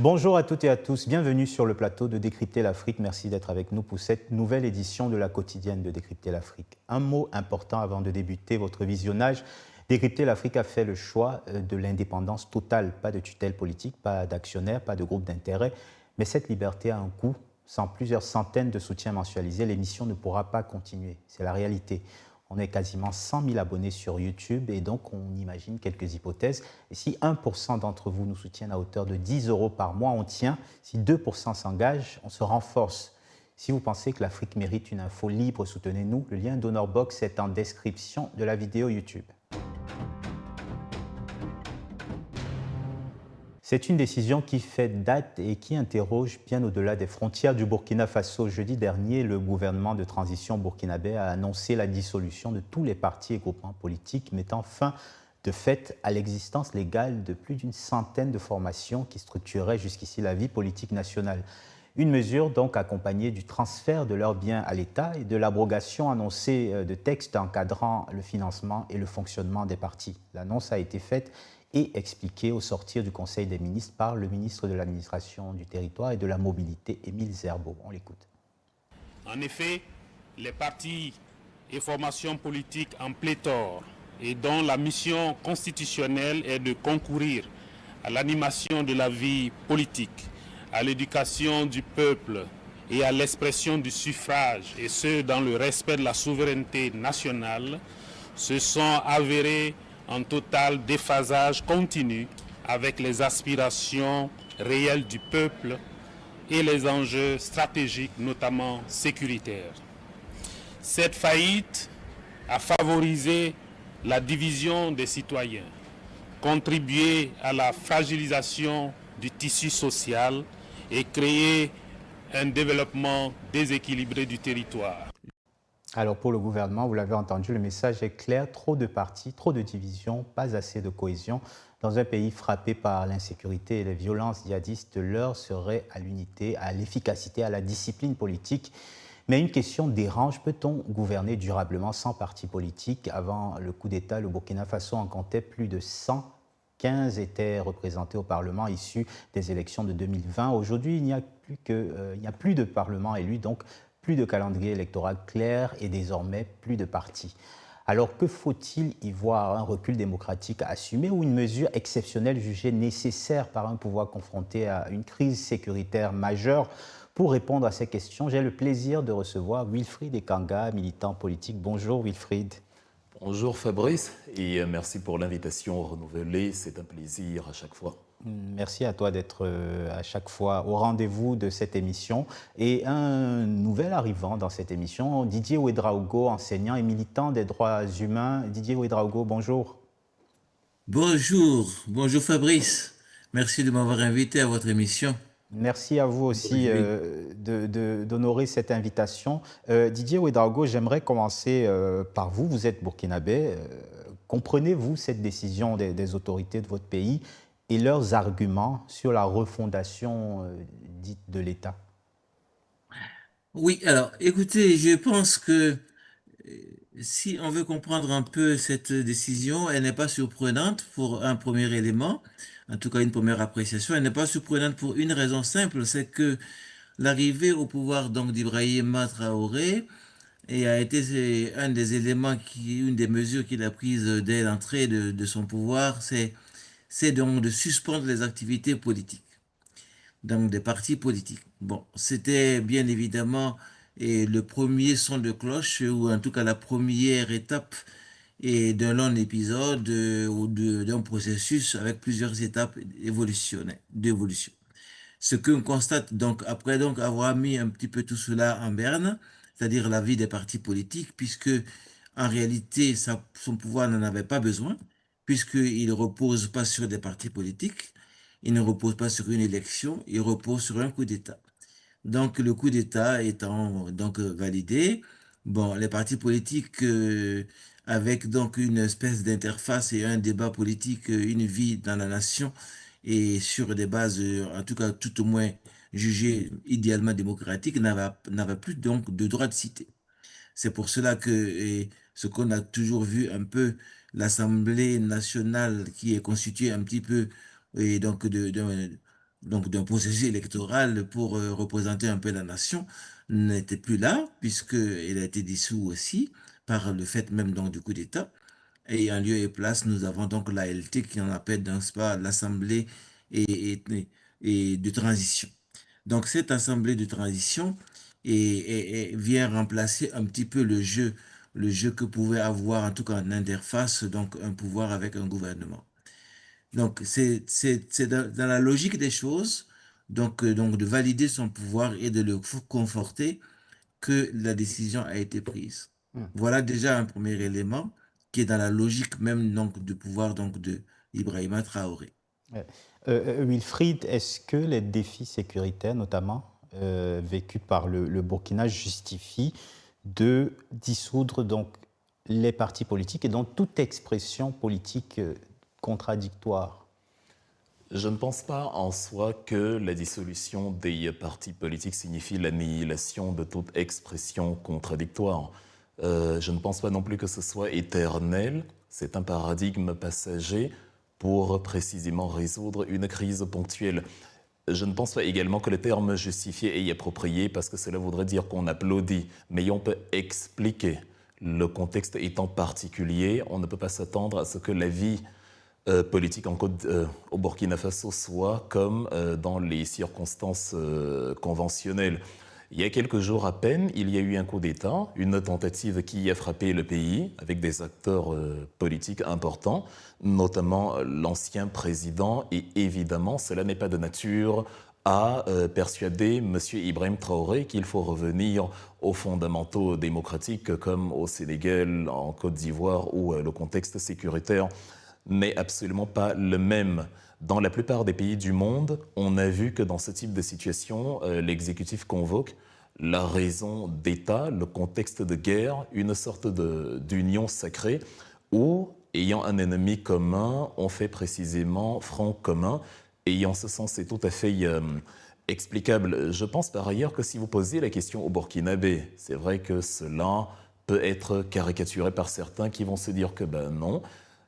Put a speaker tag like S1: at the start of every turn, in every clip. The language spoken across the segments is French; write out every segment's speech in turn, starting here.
S1: Bonjour à toutes et à tous, bienvenue sur le plateau de Décrypter l'Afrique. Merci d'être avec nous pour cette nouvelle édition de la quotidienne de Décrypter l'Afrique. Un mot important avant de débuter votre visionnage. Décrypter l'Afrique a fait le choix de l'indépendance totale, pas de tutelle politique, pas d'actionnaire, pas de groupe d'intérêt, mais cette liberté a un coût. Sans plusieurs centaines de soutiens mensualisés, l'émission ne pourra pas continuer. C'est la réalité. On est quasiment 100 000 abonnés sur YouTube et donc on imagine quelques hypothèses. Et si 1% d'entre vous nous soutiennent à hauteur de 10 euros par mois, on tient. Si 2% s'engagent, on se renforce. Si vous pensez que l'Afrique mérite une info libre, soutenez-nous. Le lien DonorBox est en description de la vidéo YouTube. C'est une décision qui fait date et qui interroge bien au-delà des frontières du Burkina Faso. Jeudi dernier, le gouvernement de transition burkinabé a annoncé la dissolution de tous les partis et groupements politiques, mettant fin de fait à l'existence légale de plus d'une centaine de formations qui structuraient jusqu'ici la vie politique nationale. Une mesure donc accompagnée du transfert de leurs biens à l'État et de l'abrogation annoncée de textes encadrant le financement et le fonctionnement des partis. L'annonce a été faite et expliquée au sortir du Conseil des ministres par le ministre de l'Administration du Territoire et de la Mobilité, Émile Zerbo. On l'écoute.
S2: En effet, les partis et formations politiques en pléthore et dont la mission constitutionnelle est de concourir à l'animation de la vie politique, à l'éducation du peuple et à l'expression du suffrage, et ce, dans le respect de la souveraineté nationale, se sont avérés en total déphasage continu avec les aspirations réelles du peuple et les enjeux stratégiques, notamment sécuritaires. Cette faillite a favorisé la division des citoyens, contribué à la fragilisation du tissu social et créé un développement déséquilibré du territoire.
S1: Alors pour le gouvernement, vous l'avez entendu, le message est clair, trop de partis, trop de divisions, pas assez de cohésion. Dans un pays frappé par l'insécurité et les violences djihadistes, l'heure serait à l'unité, à l'efficacité, à la discipline politique. Mais une question dérange, peut-on gouverner durablement sans parti politique? Avant le coup d'État, le Burkina Faso en comptait plus de 100. 15 étaient représentés au Parlement issus des élections de 2020. Aujourd'hui, il n'y a plus de Parlement élu, donc plus de calendrier électoral clair et désormais plus de partis. Alors que faut-il y voir? Un recul démocratique assumé ou une mesure exceptionnelle jugée nécessaire par un pouvoir confronté à une crise sécuritaire majeure? Pour répondre à ces questions, j'ai le plaisir de recevoir Wilfried Ekanga, militant politique. Bonjour Wilfried.
S3: Bonjour Fabrice et merci pour l'invitation renouvelée, c'est un plaisir à chaque fois.
S1: Merci à toi d'être à chaque fois au rendez-vous de cette émission. Et un nouvel arrivant dans cette émission, Didier Ouédraogo, enseignant et militant des droits humains. Didier Ouédraogo, bonjour.
S4: Bonjour Fabrice. Merci de m'avoir invité à votre émission.
S1: Merci à vous aussi d'honorer cette invitation. Didier Ouédraogo, j'aimerais commencer par vous. Vous êtes burkinabé. Comprenez-vous cette décision des autorités de votre pays et leurs arguments sur la refondation dite de l'État?
S4: Oui, alors écoutez, je pense que si on veut comprendre un peu cette décision, elle n'est pas surprenante pour un premier élément, en tout cas une première appréciation. Elle n'est pas surprenante pour une raison simple, c'est que l'arrivée au pouvoir donc d'Ibrahima Traoré et a été un des éléments une des mesures qu'il a prises dès l'entrée de son pouvoir, c'est donc de suspendre les activités politiques, donc des partis politiques. Bon, c'était bien évidemment le premier son de cloche, ou en tout cas la première étape d'un long épisode ou d'un processus avec plusieurs étapes d'évolution. Ce qu'on constate donc après donc avoir mis un petit peu tout cela en berne, c'est-à-dire la vie des partis politiques, puisque en réalité son pouvoir n'en avait pas besoin, puisqu'il ne repose pas sur des partis politiques, il ne repose pas sur une élection, il repose sur un coup d'État. Donc le coup d'État étant donc validé, bon, les partis politiques avec donc une espèce d'interface et un débat politique, une vie dans la nation et sur des bases, en tout cas tout au moins jugées idéalement démocratiques, n'avaient plus donc de droit de cité. C'est pour cela que ce qu'on a toujours vu un peu l'Assemblée nationale qui est constituée un petit peu et donc donc d'un processus électoral pour représenter un peu la nation, n'était plus là, puisqu'il a été dissous aussi par le fait même donc du coup d'État. Et en lieu et place, nous avons donc l'ALT qui en appelle dans ce pas l'Assemblée et, et de transition. Donc cette Assemblée de transition vient remplacer un petit peu le jeu que pouvait avoir en tout cas en interface donc un pouvoir avec un gouvernement. Donc c'est dans la logique des choses donc de valider son pouvoir et de le conforter que la décision a été prise.
S1: Hmm.
S4: Voilà déjà un premier élément qui est dans la logique même donc du pouvoir donc de Ibrahima Traoré.
S1: Ouais. Wilfried, est-ce que les défis sécuritaires, notamment vécus par le Burkina, justifient de dissoudre donc les partis politiques et donc toute expression politique contradictoire?
S3: Je ne pense pas en soi que la dissolution des partis politiques signifie l'annihilation de toute expression contradictoire. Je ne pense pas non plus que ce soit éternel. C'est un paradigme passager pour précisément résoudre une crise ponctuelle. Je ne pense pas également que le terme justifié est approprié parce que cela voudrait dire qu'on applaudit, mais on peut expliquer. Le contexte étant particulier, on ne peut pas s'attendre à ce que la vie politique au Burkina Faso soit comme dans les circonstances conventionnelles. Il y a quelques jours à peine, il y a eu un coup d'État, une tentative qui a frappé le pays avec des acteurs politiques importants, notamment l'ancien président, et évidemment, cela n'est pas de nature à persuader M. Ibrahim Traoré qu'il faut revenir aux fondamentaux démocratiques comme au Sénégal, en Côte d'Ivoire, où le contexte sécuritaire n'est absolument pas le même. Dans la plupart des pays du monde, on a vu que dans ce type de situation, l'exécutif convoque la raison d'État, le contexte de guerre, une sorte d'union sacrée où, ayant un ennemi commun, on fait précisément front commun. Et en ce sens, c'est tout à fait explicable. Je pense par ailleurs que si vous posez la question au Burkinabé, c'est vrai que cela peut être caricaturé par certains qui vont se dire que ben non,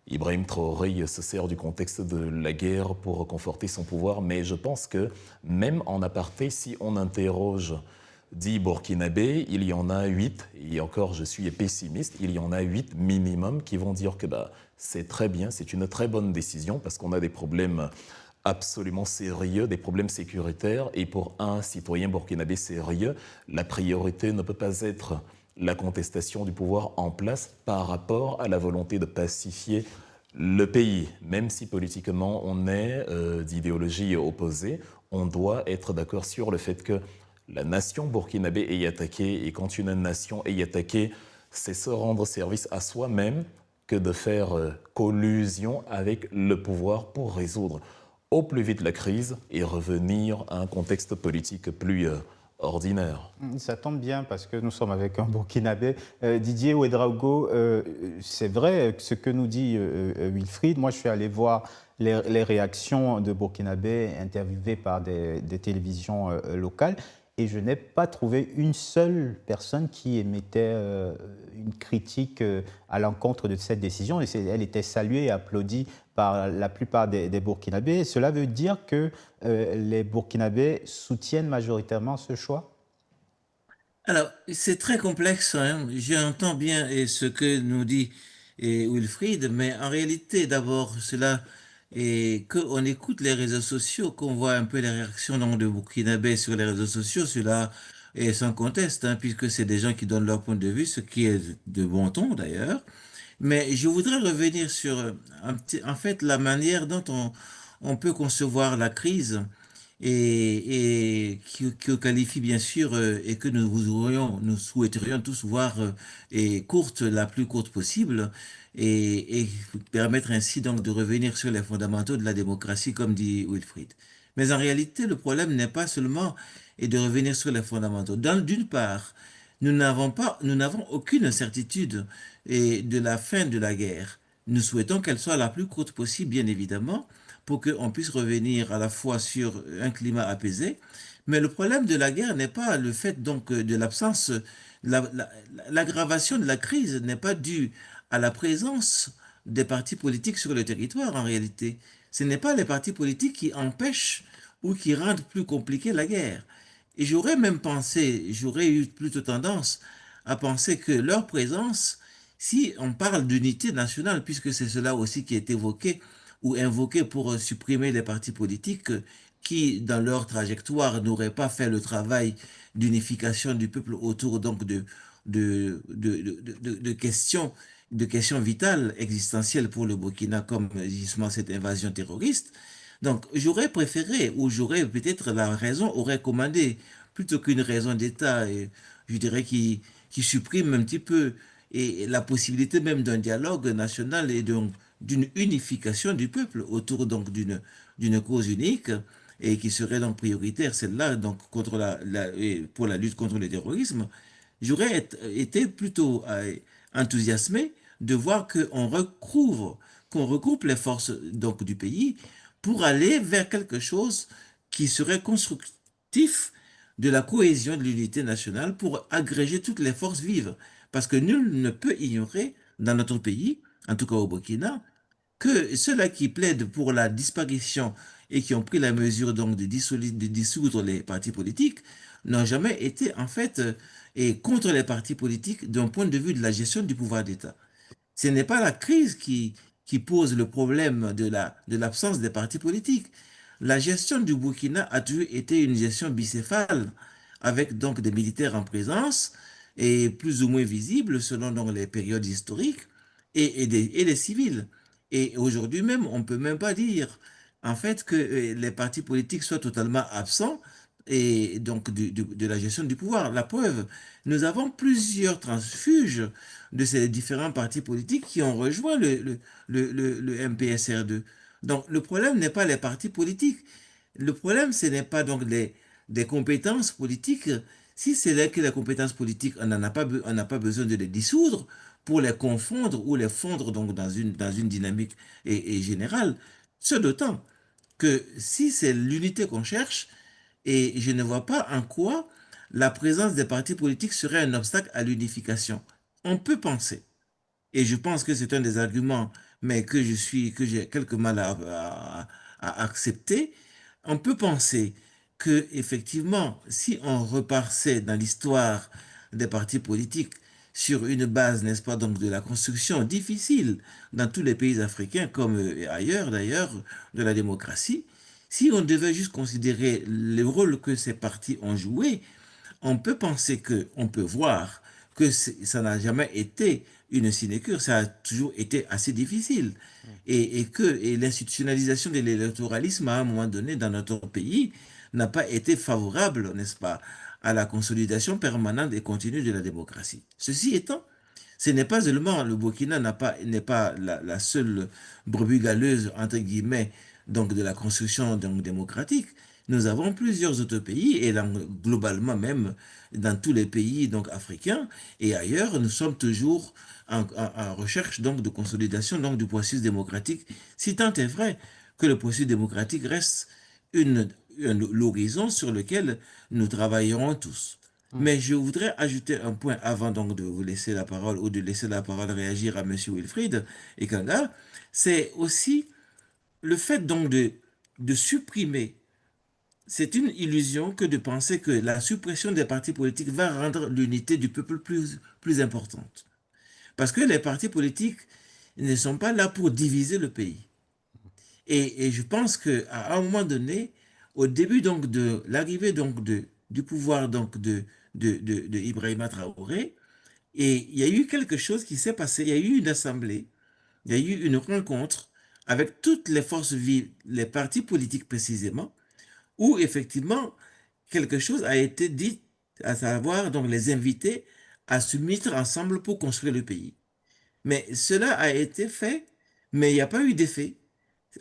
S3: Ibrahim Traoré se sert du contexte de la guerre pour conforter son pouvoir, mais je pense que même en aparté, si on interroge 10 Burkinabés, il y en a 8, et encore je suis pessimiste, il y en a 8 minimum qui vont dire que bah, c'est très bien, c'est une très bonne décision parce qu'on a des problèmes absolument sérieux, des problèmes sécuritaires, et pour un citoyen burkinabé sérieux, la priorité ne peut pas être la contestation du pouvoir en place par rapport à la volonté de pacifier le pays. Même si politiquement on est d'idéologie opposée, on doit être d'accord sur le fait que la nation burkinabé est attaquée, et quand une nation est attaquée, c'est se rendre service à soi-même que de faire collusion avec le pouvoir pour résoudre au plus vite la crise et revenir à un contexte politique plus ordinaire.
S1: Ça tombe bien parce que nous sommes avec un Burkinabé. Didier Ouedraogo, c'est vrai ce que nous dit Wilfried. Moi, je suis allé voir les réactions de Burkinabés interviewés par des télévisions locales et je n'ai pas trouvé une seule personne qui émettait une critique à l'encontre de cette décision. Et elle était saluée et applaudie par la plupart des Burkinabés. Cela veut dire que les Burkinabés soutiennent majoritairement ce choix?
S4: Alors, c'est très complexe, hein. J'entends bien ce que nous dit Wilfried, mais en réalité, d'abord, cela est qu'on écoute les réseaux sociaux, qu'on voit un peu les réactions donc, de Burkinabé sur les réseaux sociaux, cela est sans conteste, hein, puisque c'est des gens qui donnent leur point de vue, ce qui est de bon ton d'ailleurs. Mais je voudrais revenir sur en fait la manière dont on peut concevoir la crise et qui qualifie bien sûr et que nous souhaiterions tous voir et courte, la plus courte possible et permettre ainsi donc de revenir sur les fondamentaux de la démocratie comme dit Wilfried. Mais en réalité, le problème n'est pas seulement et de revenir sur les fondamentaux. D'une part, nous n'avons aucune certitude de la fin de la guerre. Nous souhaitons qu'elle soit la plus courte possible, bien évidemment, pour qu'on puisse revenir à la fois sur un climat apaisé. Mais le problème de la guerre n'est pas le fait donc de l'absence, l'aggravation de la crise n'est pas due à la présence des partis politiques sur le territoire en réalité. Ce n'est pas les partis politiques qui empêchent ou qui rendent plus compliquée la guerre. Et j'aurais même pensé, j'aurais eu plutôt tendance à penser que leur présence, si on parle d'unité nationale, puisque c'est cela aussi qui est évoqué ou invoqué pour supprimer les partis politiques qui, dans leur trajectoire, n'auraient pas fait le travail d'unification du peuple autour donc de questions vitales, existentielles pour le Burkina, comme justement cette invasion terroriste. Donc, j'aurais préféré, ou j'aurais peut-être la raison aurait commandé, plutôt qu'une raison d'État, et je dirais qui supprime un petit peu et la possibilité même d'un dialogue national et donc d'une unification du peuple autour donc d'une cause unique et qui serait donc prioritaire, celle-là, donc contre et pour la lutte contre le terrorisme. J'aurais été plutôt enthousiasmé de voir qu'on regroupe les forces donc du pays pour aller vers quelque chose qui serait constructif de la cohésion de l'unité nationale pour agréger toutes les forces vives. Parce que nul ne peut ignorer dans notre pays, en tout cas au Burkina, que ceux-là qui plaident pour la disparition et qui ont pris la mesure donc de dissoudre les partis politiques n'ont jamais été en fait et contre les partis politiques d'un point de vue de la gestion du pouvoir d'État. Ce n'est pas la crise qui pose le problème de l'absence des partis politiques. La gestion du Burkina a toujours été une gestion bicéphale, avec donc des militaires en présence et plus ou moins visibles selon donc les périodes historiques et des civils. Et aujourd'hui même, on ne peut même pas dire en fait que les partis politiques soient totalement absents et donc de la gestion du pouvoir. La preuve, nous avons plusieurs transfuges de ces différents partis politiques qui ont rejoint le MPSR2. Donc, le problème n'est pas les partis politiques. Le problème, ce n'est pas donc des compétences politiques. Si c'est là que les compétences politiques, on n'a pas besoin de les dissoudre pour les confondre ou les fondre donc dans une dynamique et générale. Ce d'autant que si c'est l'unité qu'on cherche, et je ne vois pas en quoi la présence des partis politiques serait un obstacle à l'unification. On peut penser, et je pense que c'est un des arguments, mais que j'ai quelque mal à accepter. On peut penser que, effectivement, si on repassait dans l'histoire des partis politiques sur une base, n'est-ce pas, donc de la construction difficile dans tous les pays africains, comme ailleurs d'ailleurs, de la démocratie, si on devait juste considérer le rôle que ces partis ont joué, on peut penser que, on peut voir que ça n'a jamais été une sinécure, ça a toujours été assez difficile. Et l'institutionnalisation de l'électoralisme à un moment donné dans notre pays n'a pas été favorable, n'est-ce pas, à la consolidation permanente et continue de la démocratie. Ceci étant, ce n'est pas seulement le Burkina n'est pas la seule brebis galeuse, entre guillemets, donc de la construction donc, démocratique. Nous avons plusieurs autres pays et globalement même dans tous les pays donc africains et ailleurs, nous sommes toujours en recherche donc de consolidation donc du processus démocratique. Si tant est vrai que le processus démocratique reste l'horizon sur lequel nous travaillerons tous. Mais je voudrais ajouter un point avant donc de vous laisser la parole ou de laisser la parole réagir à M. Wilfried et Kanga, c'est aussi le fait donc de supprimer. C'est une illusion que de penser que la suppression des partis politiques va rendre l'unité du peuple plus importante. Parce que les partis politiques ne sont pas là pour diviser le pays. Et je pense qu'à un moment donné, au début donc de l'arrivée donc du pouvoir donc de Ibrahima Traoré, et il y a eu quelque chose qui s'est passé, il y a eu une assemblée, il y a eu une rencontre avec toutes les forces vives, les partis politiques précisément, où effectivement quelque chose a été dit, à savoir donc les inviter à se mettre ensemble pour construire le pays. Mais cela a été fait, mais il n'y a pas eu d'effet.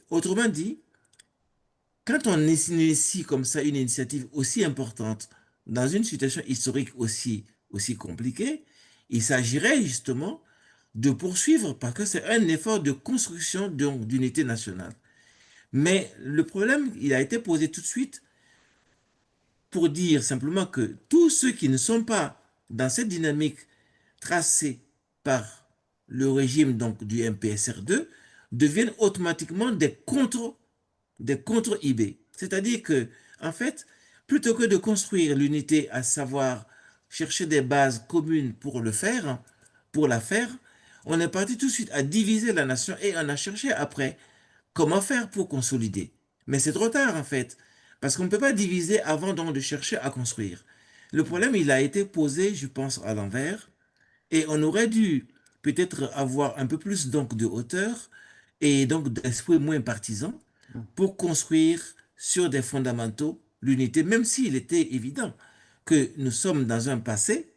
S4: Autrement dit, quand on initie comme ça une initiative aussi importante dans une situation historique aussi compliquée, il s'agirait justement de poursuivre parce que c'est un effort de construction d'unité nationale. Mais le problème, il a été posé tout de suite pour dire simplement que tous ceux qui ne sont pas dans cette dynamique tracée par le régime donc du MPSR2 deviennent automatiquement des contre-IB. C'est-à-dire que, en fait, plutôt que de construire l'unité, à savoir chercher des bases communes pour le faire, pour la faire, on est parti tout de suite à diviser la nation et on a cherché après comment faire pour consolider. Mais c'est trop tard, en fait, parce qu'on ne peut pas diviser avant donc de chercher à construire. Le problème, il a été posé, je pense, à l'envers, et on aurait dû peut-être avoir un peu plus donc de hauteur et donc d'esprit moins partisan pour construire sur des fondamentaux l'unité, même s'il était évident que nous sommes dans un passé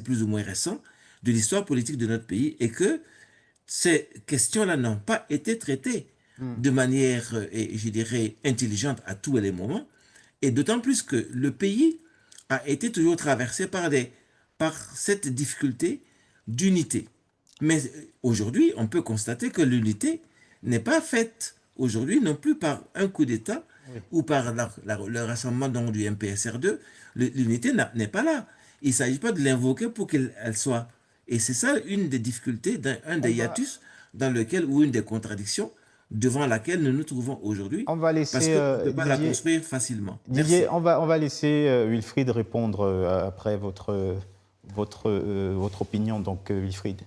S4: plus ou moins récent de l'histoire politique de notre pays et que ces questions-là n'ont pas été traitées de manière, et je dirais, intelligente à tous les moments, et d'autant plus que le pays a été toujours traversé par cette difficulté d'unité. Mais aujourd'hui, on peut constater que l'unité n'est pas faite aujourd'hui non plus par un coup d'État
S1: Oui.
S4: ou par le rassemblement donc, du MPSR2. L'unité n'est pas là. Il ne s'agit pas de l'invoquer pour qu'elle soit. Et c'est ça une des difficultés, un
S1: On
S4: des
S1: va,
S4: hiatus dans lequel, ou une des contradictions devant laquelle nous nous trouvons aujourd'hui,
S1: on va
S4: parce
S1: laisser
S4: qu'on ne peut pas la
S1: Didier.
S4: construire facilement.
S1: Didier,
S4: Merci.
S1: on va laisser Wilfried répondre après votre opinion. Donc, Wilfried.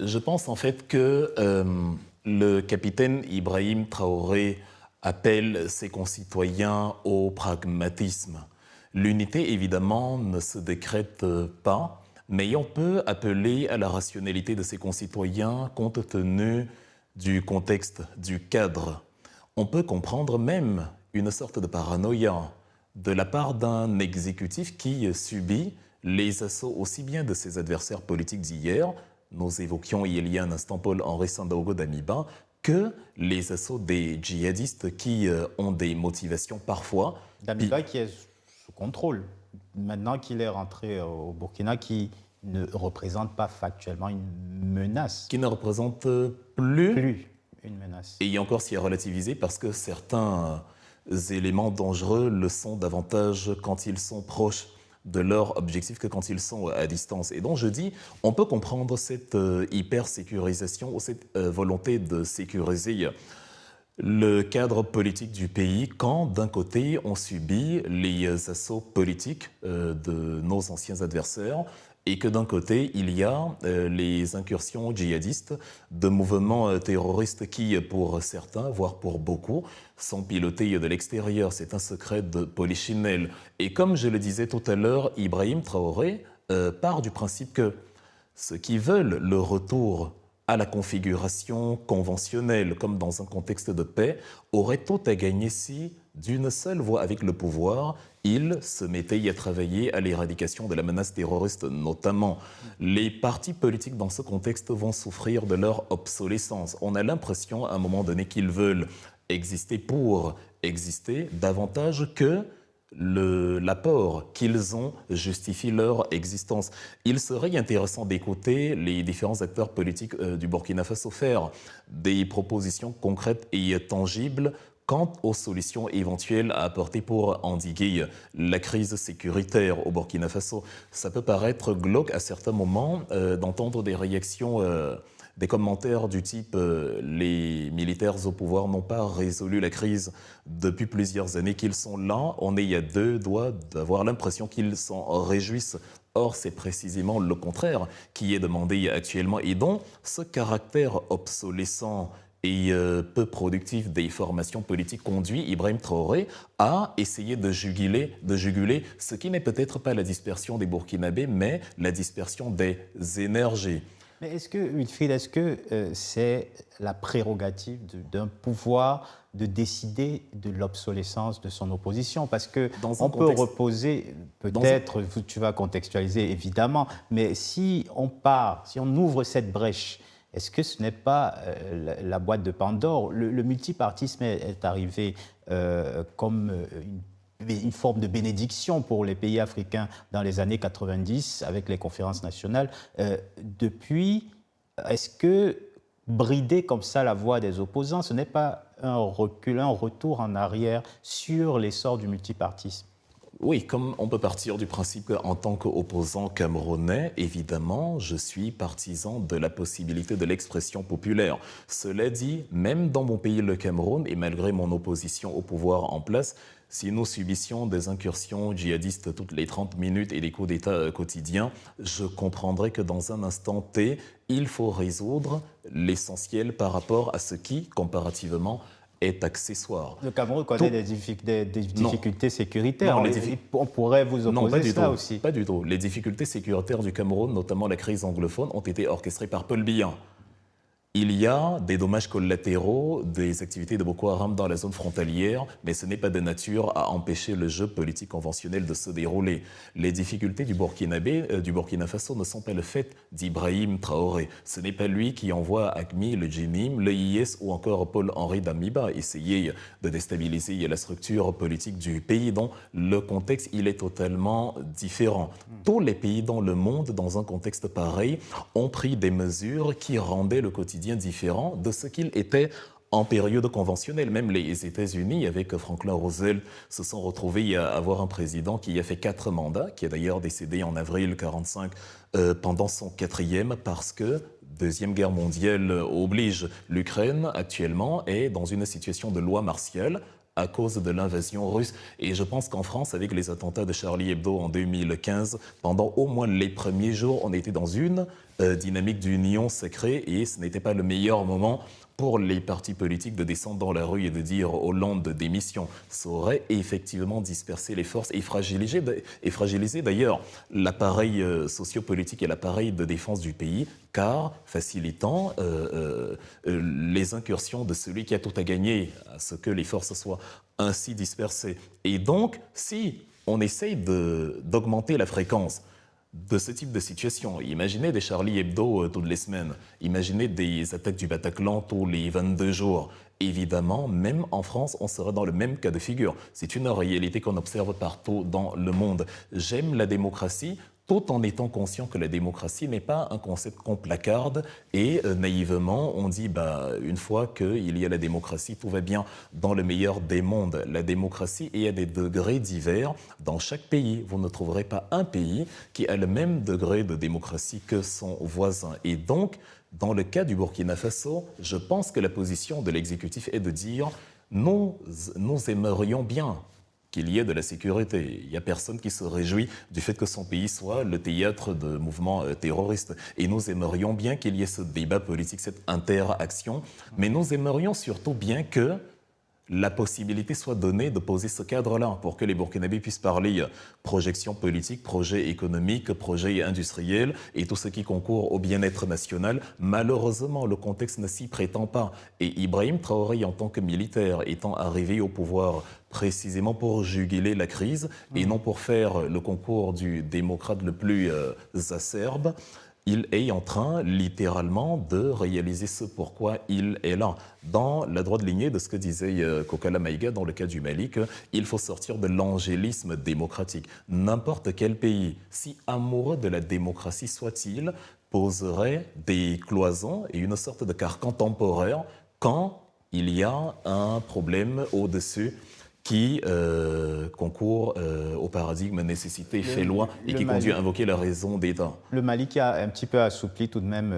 S3: Je pense en fait que le capitaine Ibrahim Traoré appelle ses concitoyens au pragmatisme. L'unité, évidemment, ne se décrète pas, mais on peut appeler à la rationalité de ses concitoyens compte tenu du contexte, du cadre. On peut comprendre même une sorte de paranoïa de la part d'un exécutif qui subit les assauts aussi bien de ses adversaires politiques d'hier, nous évoquions il y a un instant Paul-Henri Sandaogo Damiba, que les assauts des djihadistes qui ont des motivations parfois...
S1: Damiba qui est sous contrôle. Maintenant qu'il est rentré au Burkina, qui ne représente pas factuellement une menace.
S3: Qui ne représentent plus
S1: une menace.
S3: Et il y a encore s'y est relativisé parce que certains éléments dangereux le sont davantage quand ils sont proches de leur objectif que quand ils sont à distance. Et donc je dis, on peut comprendre cette hyper-sécurisation ou cette volonté de sécuriser le cadre politique du pays quand d'un côté on subit les assauts politiques de nos anciens adversaires et que d'un côté il y a les incursions djihadistes de mouvements terroristes qui pour certains, voire pour beaucoup, sont pilotés de l'extérieur. C'est un secret de polichinelle. Et comme je le disais tout à l'heure, Ibrahim Traoré part du principe que ceux qui veulent le retour à la configuration conventionnelle, comme dans un contexte de paix, aurait tout à gagner si, d'une seule voix avec le pouvoir, il se mettait à travailler à l'éradication de la menace terroriste notamment. Les partis politiques dans ce contexte vont souffrir de leur obsolescence. On a l'impression à un moment donné qu'ils veulent exister pour exister davantage que l'apport qu'ils ont justifie leur existence. Il serait intéressant d'écouter les différents acteurs politiques du Burkina Faso faire des propositions concrètes et tangibles quant aux solutions éventuelles à apporter pour endiguer la crise sécuritaire au Burkina Faso. Ça peut paraître glauque à certains moments d'entendre des réactions des commentaires du type les militaires au pouvoir n'ont pas résolu la crise depuis plusieurs années, qu'ils sont là, on est à deux doigts d'avoir l'impression qu'ils s'en réjouissent. Or, c'est précisément le contraire qui est demandé actuellement. Et donc, ce caractère obsolescent et peu productif des formations politiques conduit Ibrahim Traoré à essayer de juguler ce qui n'est peut-être pas la dispersion des Burkinabés, mais la dispersion des énergies.
S1: Mais est-ce que, Wilfried, est-ce que c'est la prérogative d'un pouvoir de décider de l'obsolescence de son opposition? Parce qu'on peut reposer, peut-être, tu vas contextualiser évidemment, mais si on ouvre cette brèche, est-ce que ce n'est pas la boîte de Pandore? Le multipartisme est arrivé comme une forme de bénédiction pour les pays africains dans les années 90 avec les conférences nationales. Depuis, est-ce que brider comme ça la voix des opposants, ce n'est pas un recul, un retour en arrière sur l'essor du multipartisme?
S3: Oui, comme on peut partir du principe qu'en tant qu'opposant camerounais, évidemment, je suis partisan de la possibilité de l'expression populaire. Cela dit, même dans mon pays, le Cameroun, et malgré mon opposition au pouvoir en place, si nous subissions des incursions djihadistes toutes les 30 minutes et des coups d'État quotidiens, je comprendrais que dans un instant T, il faut résoudre l'essentiel par rapport à ce qui, comparativement, est accessoire.
S1: Le Cameroun connaît des difficultés sécuritaires.
S3: Non,
S1: on pourrait vous opposer ça aussi.
S3: Pas du tout. Les difficultés sécuritaires du Cameroun, notamment la crise anglophone, ont été orchestrées par Paul Biya. Il y a des dommages collatéraux des activités de Boko Haram dans la zone frontalière, mais ce n'est pas de nature à empêcher le jeu politique conventionnel de se dérouler. Les difficultés du Burkina Faso ne sont pas le fait d'Ibrahim Traoré. Ce n'est pas lui qui envoie AQMI, le JNIM, le IS ou encore Paul-Henri Damiba essayer de déstabiliser la structure politique du pays dont le contexte il est totalement différent. Tous les pays dans le monde, dans un contexte pareil, ont pris des mesures qui rendaient le quotidien différent de ce qu'il était en période conventionnelle. Même les États-Unis, avec Franklin Roosevelt, se sont retrouvés à avoir un président qui a fait 4 mandats, qui est d'ailleurs décédé en avril 1945 pendant son 4e, parce que Deuxième Guerre mondiale oblige. L'Ukraine, actuellement, est dans une situation de loi martiale à cause de l'invasion russe. Et je pense qu'en France, avec les attentats de Charlie Hebdo en 2015, pendant au moins les premiers jours, on était dans une dynamique d'union sacrée et ce n'était pas le meilleur moment pour les partis politiques de descendre dans la rue et de dire Hollande démission. Ça aurait effectivement dispersé les forces et fragilisé d'ailleurs l'appareil sociopolitique et l'appareil de défense du pays, car facilitant les incursions de celui qui a tout à gagner à ce que les forces soient ainsi dispersées. Et donc, si on essaye d'augmenter la fréquence de ce type de situation. Imaginez des Charlie Hebdo toutes les semaines. Imaginez des attaques du Bataclan tous les 22 jours. Évidemment, même en France, on sera dans le même cas de figure. C'est une réalité qu'on observe partout dans le monde. J'aime la démocratie, tout en étant conscient que la démocratie n'est pas un concept qu'on placarde et naïvement on dit une fois qu'il y a la démocratie, tout va bien dans le meilleur des mondes. La démocratie est à des degrés divers dans chaque pays. Vous ne trouverez pas un pays qui a le même degré de démocratie que son voisin. Et donc, dans le cas du Burkina Faso, je pense que la position de l'exécutif est de dire nous aimerions bien qu'il y ait de la sécurité. Il n'y a personne qui se réjouit du fait que son pays soit le théâtre de mouvements terroristes. Et nous aimerions bien qu'il y ait ce débat politique, cette interaction, mais nous aimerions surtout bien que la possibilité soit donnée de poser ce cadre-là pour que les Burkinabés puissent parler projection politique, projet économique, projet industriel et tout ce qui concourt au bien-être national. Malheureusement, le contexte ne s'y prétend pas. Et Ibrahim Traoré, en tant que militaire, étant arrivé au pouvoir précisément pour juguler la crise et non pour faire le concours du démocrate le plus acerbe, il est en train, littéralement, de réaliser ce pourquoi il est là. Dans la droite lignée de ce que disait Kokala Maïga dans le cas du Mali, qu'il faut sortir de l'angélisme démocratique. N'importe quel pays, si amoureux de la démocratie soit-il, poserait des cloisons et une sorte de carcan temporaire quand il y a un problème au-dessus qui concourt au paradigme nécessité fait loi et qui conduit à invoquer la raison d'État.
S1: Le Mali qui a un petit peu assoupli tout de même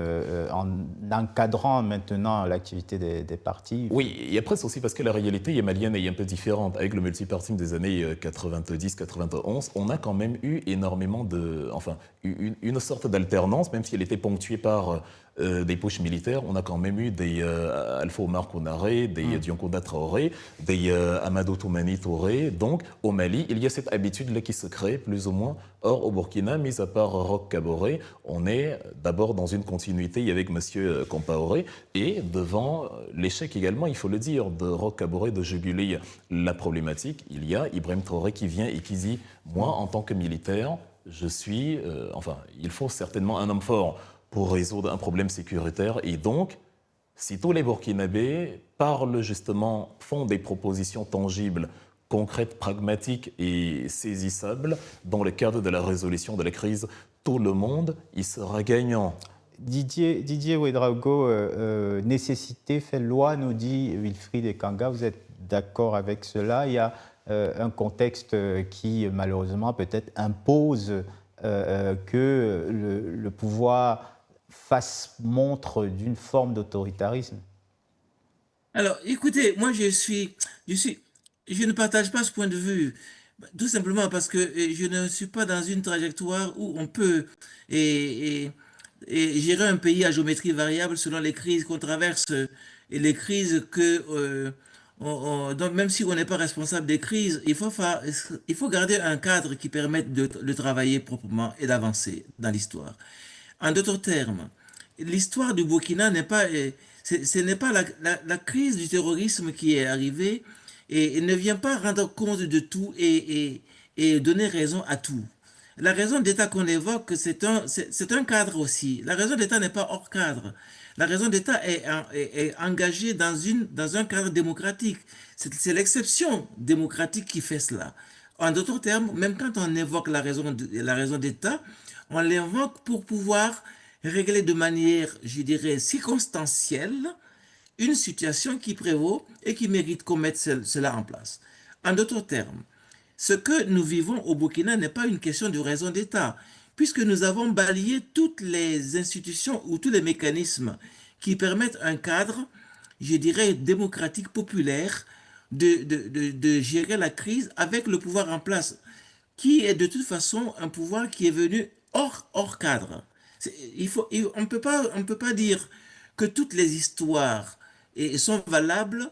S1: en encadrant maintenant l'activité des partis.
S3: Oui, et après c'est aussi parce que la réalité malienne est un peu différente. Avec le multipartisme des années 90-91, on a quand même eu énormément une sorte d'alternance, même si elle était ponctuée par des pushs militaires. On a quand même eu des Alpha Omar Konaré, des Dioncounda Traoré, des Amadou Toumani Touré. Donc, au Mali, il y a cette habitude-là qui se crée, plus ou moins. Or, au Burkina, mis à part Roch Kaboré, on est d'abord dans une continuité avec M. Compaoré et devant l'échec également, il faut le dire, de Roch Kaboré de juguler la problématique. Il y a Ibrahim Traoré qui vient et qui dit « Moi, en tant que militaire, je suis... il faut certainement un homme fort pour résoudre un problème sécuritaire. Et donc, si tous les Burkinabés parlent justement, font des propositions tangibles, concrètes, pragmatiques et saisissables dans le cadre de la résolution de la crise, tout le monde y sera gagnant.
S1: Didier Ouedraogo, nécessité fait loi, nous dit Wilfried Ekanga. Vous êtes d'accord avec cela? Il y a un contexte qui malheureusement peut-être impose que le pouvoir fasse montre d'une forme d'autoritarisme?
S4: Alors, écoutez, moi, je ne partage pas ce point de vue, tout simplement parce que je ne suis pas dans une trajectoire où on peut et, et- et gérer un pays à géométrie variable selon les crises qu'on traverse et les crises donc même si on n'est pas responsable des crises, il faut garder un cadre qui permette de travailler proprement et d'avancer dans l'histoire. En d'autres termes, l'histoire du Burkina n'est pas, ce n'est pas la crise du terrorisme qui est arrivée et ne vient pas rendre compte de tout et donner raison à tout. La raison d'État qu'on évoque, c'est un cadre aussi. La raison d'État n'est pas hors cadre. La raison d'État est engagée dans un cadre démocratique. C'est l'exception démocratique qui fait cela. En d'autres termes, même quand on évoque la raison d'État, on l'invoque pour pouvoir régler de manière, je dirais, circonstancielle une situation qui prévaut et qui mérite qu'on mette cela en place. En d'autres termes, ce que nous vivons au Burkina n'est pas une question de raison d'État, puisque nous avons balayé toutes les institutions ou tous les mécanismes qui permettent un cadre, je dirais, démocratique, populaire, de gérer la crise avec le pouvoir en place, qui est de toute façon un pouvoir qui est venu hors cadre. On peut pas dire que toutes les histoires sont valables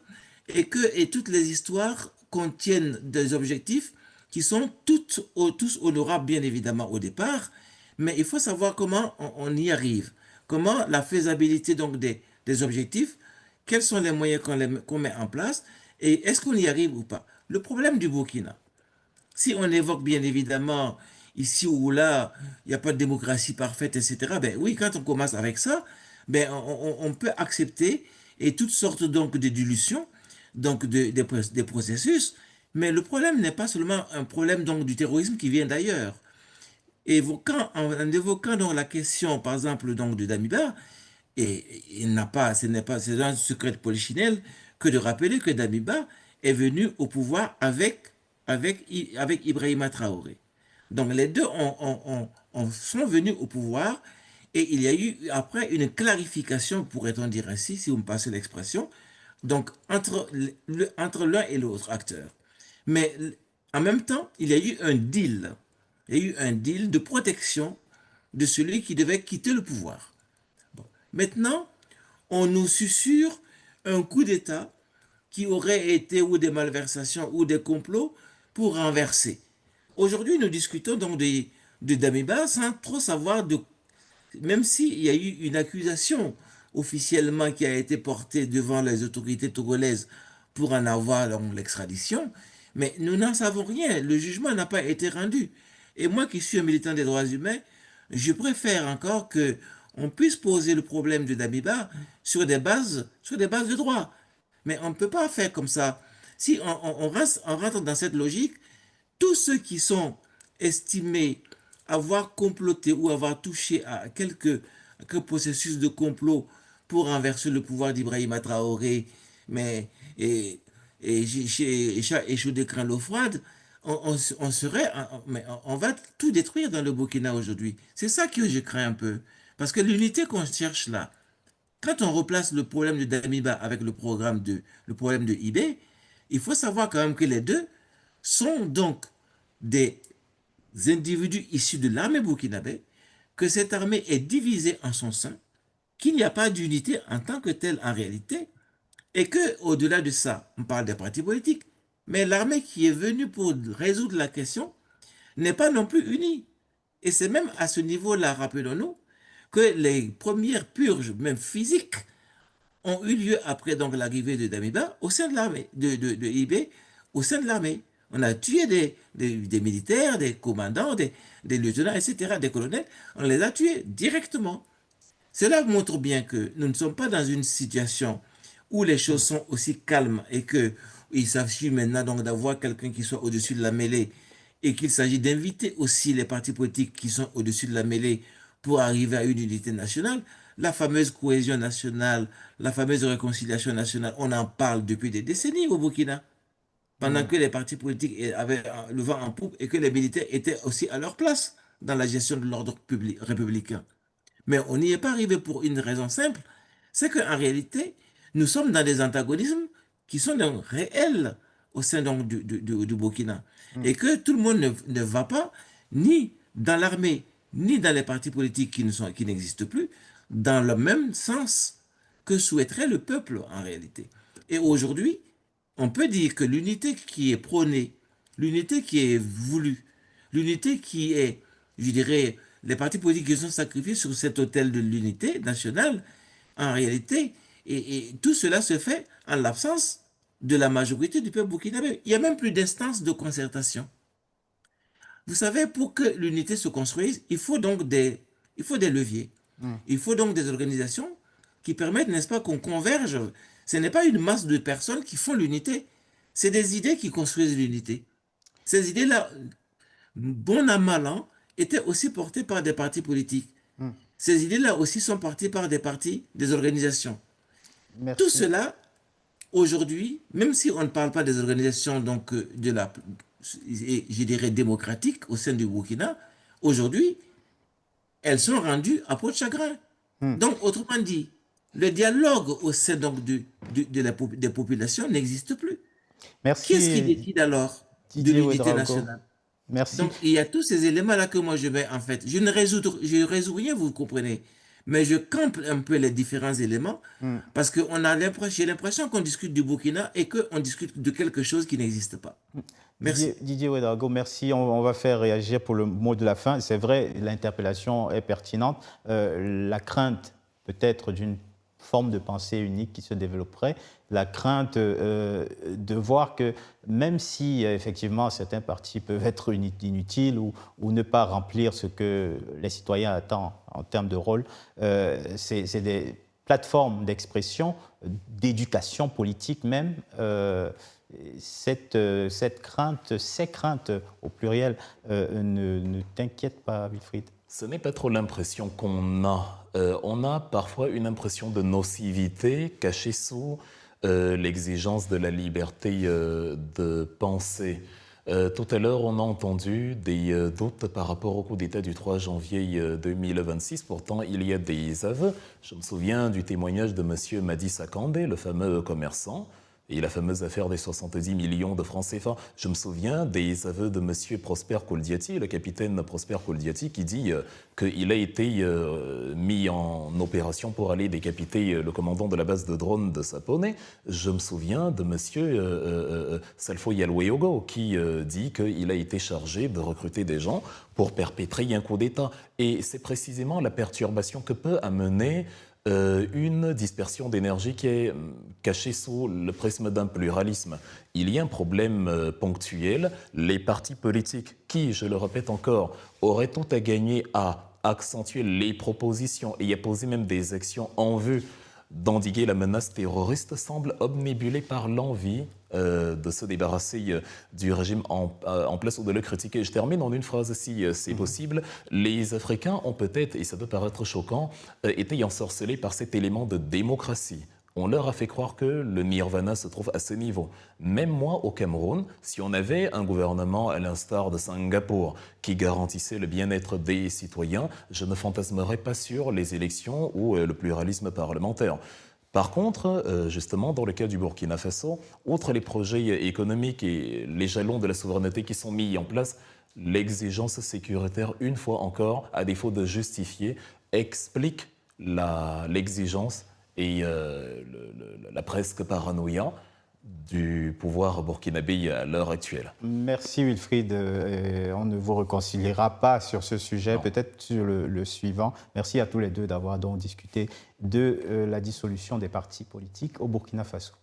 S4: et toutes les histoires contiennent des objectifs qui sont tous honorables, bien évidemment, au départ, mais il faut savoir comment on y arrive, comment la faisabilité donc des objectifs, quels sont les moyens qu'on met en place, et est-ce qu'on y arrive ou pas. Le problème du Burkina, si on évoque bien évidemment ici ou là, il n'y a pas de démocratie parfaite, etc., ben oui, quand on commence avec ça, ben on peut accepter et toutes sortes donc de dilutions, donc des processus, mais le problème n'est pas seulement un problème donc du terrorisme qui vient d'ailleurs. En évoquant donc la question, par exemple, donc de Damiba, et c'est un secret de polichinelle que de rappeler que Damiba est venu au pouvoir avec Ibrahima Traoré. Donc les deux sont venus au pouvoir et il y a eu après une clarification, pourrait-on dire ainsi, si vous me passez l'expression, donc entre l'un et l'autre acteur. Mais en même temps, il y a eu un deal. Il y a eu un deal de protection de celui qui devait quitter le pouvoir. Maintenant, on nous susurre un coup d'État qui aurait été ou des malversations ou des complots pour renverser. Aujourd'hui, nous discutons donc de Damiba sans trop savoir même s'il y a eu une accusation officiellement qui a été portée devant les autorités togolaises pour en avoir l'extradition, mais nous n'en savons rien. Le jugement n'a pas été rendu. Et moi qui suis un militant des droits humains, je préfère encore que on puisse poser le problème de Damiba sur des bases de droit. Mais on ne peut pas faire comme ça. Si on rentre dans cette logique, tous ceux qui sont estimés avoir comploté ou avoir touché à quelques processus de complot pour renverser le pouvoir d'Ibrahim Traoré, mais et chaud d'écran l'eau froide, mais on va tout détruire dans le Burkina aujourd'hui. C'est ça que je crains un peu. Parce que l'unité qu'on cherche là, quand on replace le problème de Damiba avec le problème de IB, il faut savoir quand même que les deux sont donc des individus issus de l'armée burkinabé, que cette armée est divisée en son sein, qu'il n'y a pas d'unité en tant que telle en réalité, et que au-delà de ça, on parle des partis politiques, mais l'armée qui est venue pour résoudre la question n'est pas non plus unie. Et c'est même à ce niveau-là, rappelons-nous, que les premières purges, même physiques, ont eu lieu après donc l'arrivée de Damiba au sein de l'armée, de IB au sein de l'armée. On a tué des militaires, des commandants, des lieutenants, etc., des colonels. On les a tués directement. Cela montre bien que nous ne sommes pas dans une situation où les choses sont aussi calmes et que il s'agit maintenant donc d'avoir quelqu'un qui soit au-dessus de la mêlée et qu'il s'agit d'inviter aussi les partis politiques qui sont au-dessus de la mêlée pour arriver à une unité nationale. La fameuse cohésion nationale, la fameuse réconciliation nationale, on en parle depuis des décennies au Burkina. pendant que les partis politiques avaient le vent en poupe et que les militaires étaient aussi à leur place dans la gestion de l'ordre républicain. Mais on n'y est pas arrivé pour une raison simple, c'est qu'en réalité, nous sommes dans des antagonismes qui sont donc réels au sein donc du Burkina. Et que tout le monde ne va pas ni dans l'armée, ni dans les partis politiques qui n'existent plus, dans le même sens que souhaiterait le peuple en réalité. Et aujourd'hui, on peut dire que l'unité qui est prônée, l'unité qui est voulue, l'unité qui est, je dirais, les partis politiques qui sont sacrifiés sur cet autel de l'unité nationale, en réalité, et tout cela se fait en l'absence de la majorité du peuple burkinabé. Il n'y a même plus d'instance de concertation. Vous savez, pour que l'unité se construise, il faut des leviers. Il faut donc des organisations qui permettent, n'est-ce pas, qu'on converge. Ce n'est pas une masse de personnes qui font l'unité, c'est des idées qui construisent l'unité. Ces idées-là, bon an, mal an, étaient aussi portées par des partis politiques. Ces idées-là aussi sont portées par des partis, des organisations. Tout
S1: Merci.
S4: cela, aujourd'hui, même si on ne parle pas des organisations donc, je dirais, démocratiques au sein du Burkina, aujourd'hui, elles sont rendues à peau de chagrin. Donc, autrement dit, le dialogue au sein donc, des populations n'existe plus. Qui est-ce qui
S1: Merci,
S4: décide alors de
S1: Didier
S4: l'unité
S1: Ouedraogo.
S4: nationale?
S1: Merci.
S4: Donc, il y a tous ces éléments-là que moi je mets en fait. Je ne résous rien, vous comprenez. Mais je campe un peu les différents éléments parce que j'ai l'impression qu'on discute du Burkina et qu'on discute de quelque chose qui n'existe pas. Merci.
S1: Didier Ouedraogo, merci. On va faire réagir pour le mot de la fin. C'est vrai, l'interpellation est pertinente. La crainte peut-être d'une forme de pensée unique qui se développerait, la crainte de voir que même si effectivement certains partis peuvent être inutiles ou ne pas remplir ce que les citoyens attendent en termes de rôle, c'est des plateformes d'expression, d'éducation politique même. Cette crainte, ces craintes au pluriel, ne t'inquiètent pas, Wilfried?
S3: Ce n'est pas trop l'impression qu'on a. On a parfois une impression de nocivité cachée sous l'exigence de la liberté de penser. Tout à l'heure, on a entendu des doutes par rapport au coup d'État du 3 janvier 2026. Pourtant, il y a des aveux. Je me souviens du témoignage de M. Madi Sakandé, le fameux commerçant, et la fameuse affaire des 70 millions de francs CFA. Je me souviens des aveux de M. Prosper Kouldiati, le capitaine Prosper Kouldiati, qui dit qu'il a été mis en opération pour aller décapiter le commandant de la base de drones de Sapone. Je me souviens de M. Salfo Yalweyogo, qui dit qu'il a été chargé de recruter des gens pour perpétrer un coup d'État. Et c'est précisément la perturbation que peut amener une dispersion d'énergie qui est cachée sous le prisme d'un pluralisme. Il y a un problème ponctuel. Les partis politiques qui, je le répète encore, auraient tout à gagner à accentuer les propositions et à poser même des actions en vue d'endiguer la menace terroriste semblent obnubilés par l'envie de se débarrasser du régime en place ou de le critiquer. Je termine en une phrase si c'est possible. Les Africains ont peut-être, et ça peut paraître choquant, été ensorcelés par cet élément de démocratie. On leur a fait croire que le nirvana se trouve à ce niveau. Même moi, au Cameroun, si on avait un gouvernement à l'instar de Singapour qui garantissait le bien-être des citoyens, je ne fantasmerais pas sur les élections ou le pluralisme parlementaire. Par contre, justement, dans le cas du Burkina Faso, outre les projets économiques et les jalons de la souveraineté qui sont mis en place, l'exigence sécuritaire, une fois encore, à défaut de justifier, explique l'exigence et la presque paranoïa du pouvoir burkinabé à l'heure actuelle.
S1: Merci Wilfried. On ne vous réconciliera pas sur ce sujet,
S3: Non.
S1: peut-être sur le suivant. Merci à tous les deux d'avoir donc discuté de la dissolution des partis politiques au Burkina Faso.